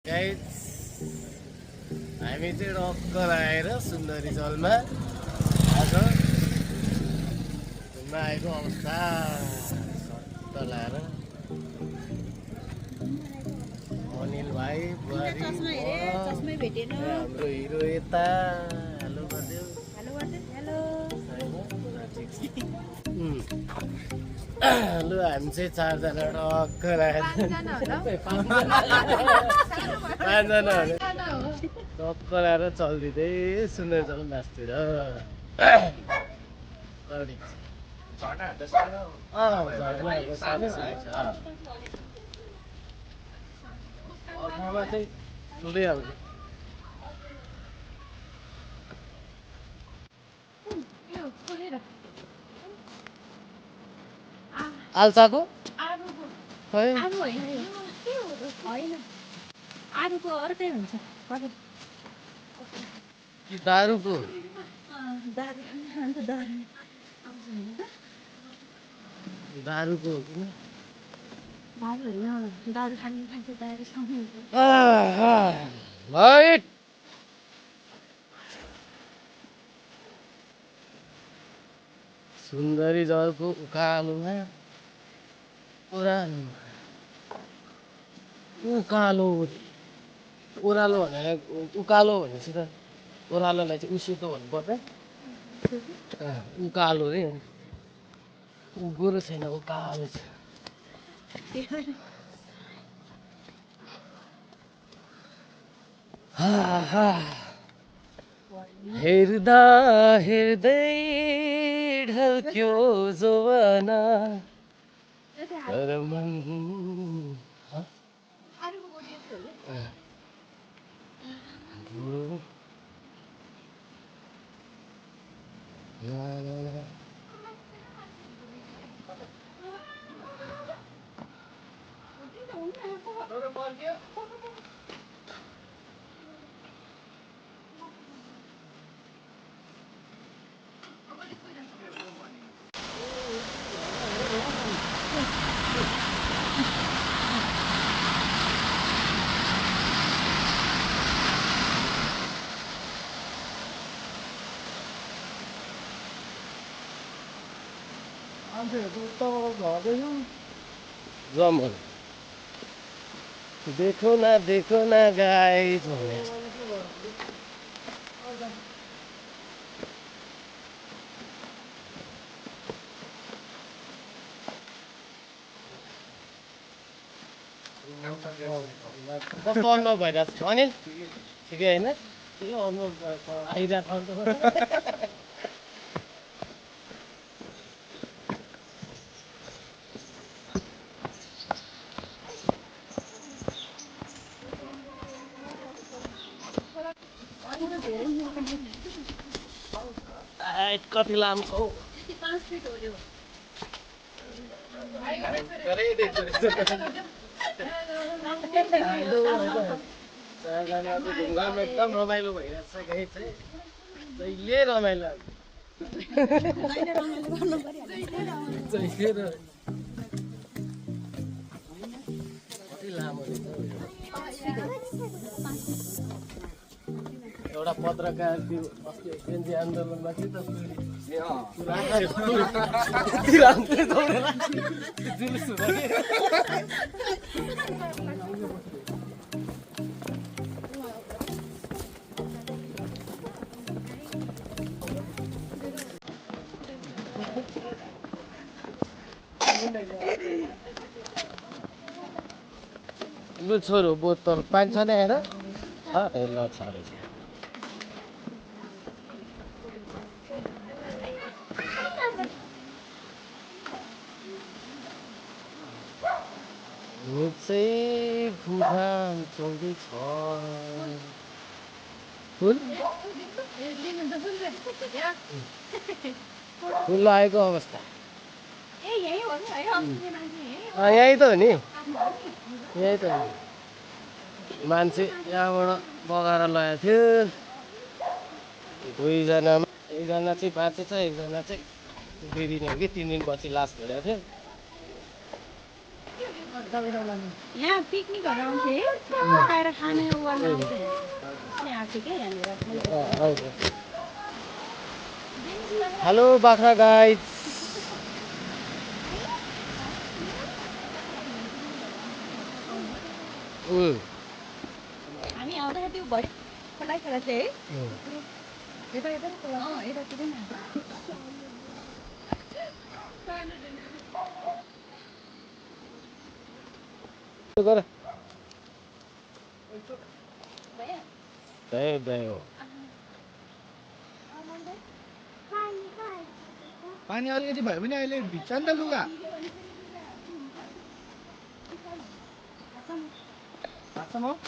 guys हामी चाहिँ रक्क लगाएर सुन्दरी जलमा आज घुम्न आएको अवस्था सट्ट लगाएर अनिल भाइ बुहारी हाम्रो हिरो यता हेलो गरिदेऊ हेलो हामी चाहिँ चारजना टक्क पाँचजना टक्क लगाएर चलिदिँदै सुन्दर चल मासतिर चाहिँ ठुलै आउँछ आल्चाको खै आलुको अर्कै हुन्छ दारुको दारुको हो किन सुन्दरी जलको उकालोमा उकालो ओह्रालो भनेर उकालो भनेपछि त ओह्रालोलाई चाहिँ उसितो भन्नु पर्दैन उकालो रे गोरो छैन उकालो छ हेर्दा हेर्दै ढल्क्यो जवाना तर मन जमल देखो न गाई भने कस्तो अनुभव भइरहेको छ अनिल ठिकै होइन के अनुभव आइरहेको कति लामो छौ एकदम रमाइलो भइरहेको छ गाई चाहिँ जहिले रमाइलो कति लामो एउटा पत्रकार त्यो अस्ति एनजी आन्दोलनमा थियो त जुलुस हुँदा छोरो बोतल पानी छ नि हेर ए ल छ चाहिँ फुफा चल्दैछ फुल फुल लागेको अवस्था यहीँ त हो नि यही त हो मान्छे यहाँबाट बगाएर लगाएको थियो एकजना चाहिँ बाँचेछ एकजना चाहिँ 2 दिन हो कि 3 दिनपछि लास भेटेको थियो यहाँ पिकनिकहरू आउँथे पकाएर खाने उ गर्न आउँथे अनि आएको थियो क्या यहाँनिर हेलो बाख्रा गाइज हामी आउँदाखेरि त्यो भरि फटाइखेर चाहिँ है यतातिर नि गर हो पानी अलिकति भयो भने अहिले भिज्छ नि त लुगा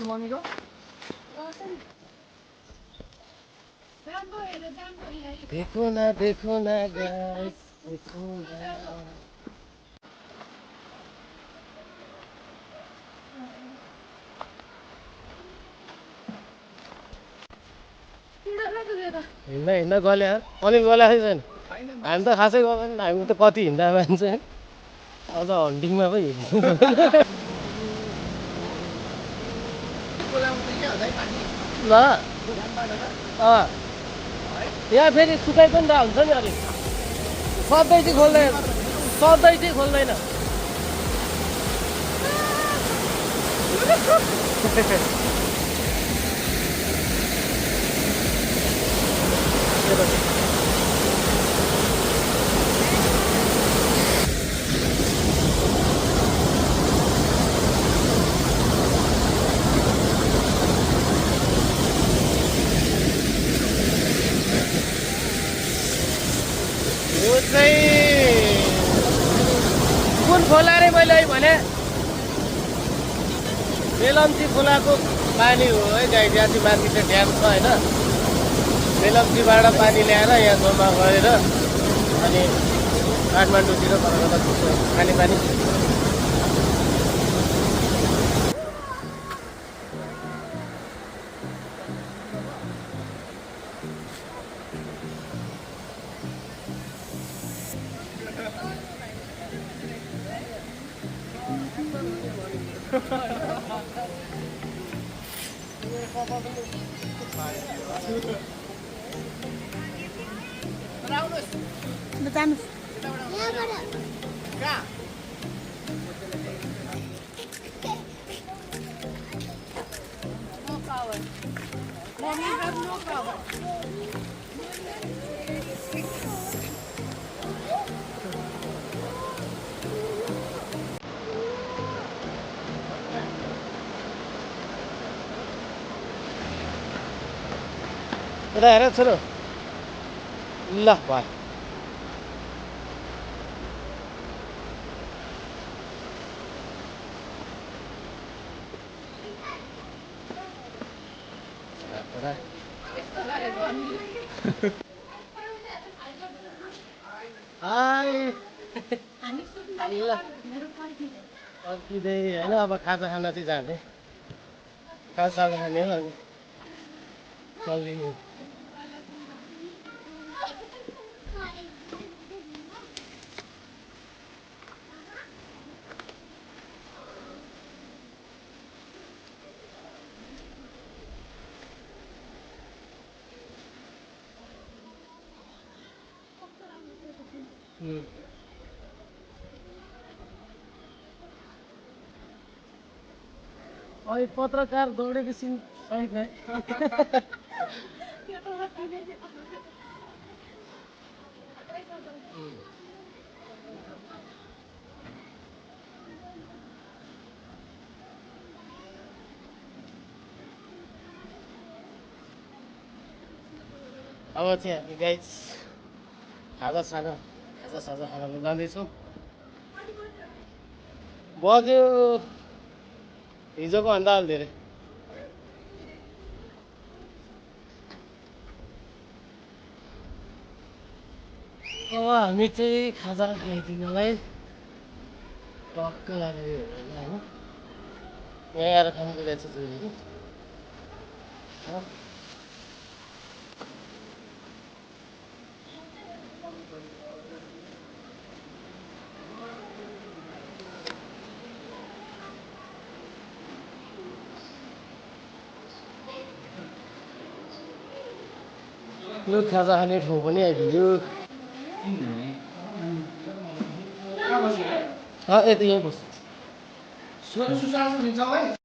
मम्मीको देखो ना गाइस देखो ना हिँड्दा गले अलिक गले छैन हामी त खासै गर्दैन हामी त कति हिँड्दा मान्छे अब त हन्टिङमा पो हिँड्नु ल यहाँ फेरि सुकाइ पनि त हुन्छ नि अलिक सधैँ चाहिँ खोल्दैन यो चाहिँ कुन खोला रे मैले भने बेलम्ची खोलाको पानी हो है गाई ज्यासी माथि चाहिँ ड्याम छ होइन बेलम्चीबाट पानी ल्याएर यहाँ जम्मा गरेर अनि काठमाडौँतिर कता खाने पानी यता हेर छोरो ल भयो ल अर्किँदै होइन अब खाजा खान चाहिँ जाने खाजा खाने हो अनि चल्दिने अहिले पत्रकार दौडेको सिन सही है अब चाहिँ हामी गाइस खाजा खान जाँदैछौँ बग्यो हिजोको भन्दा अलि धेरै अब हामी चाहिँ खाजा खाइदिनलाई टक्क लाग्यो होइन यहाँ आएर खानु रहेछ जरुरी लु खाजा खाने ठाउँ पनि आइपुग्यो यति यहीँ बस सुसार्नु दिन्छ है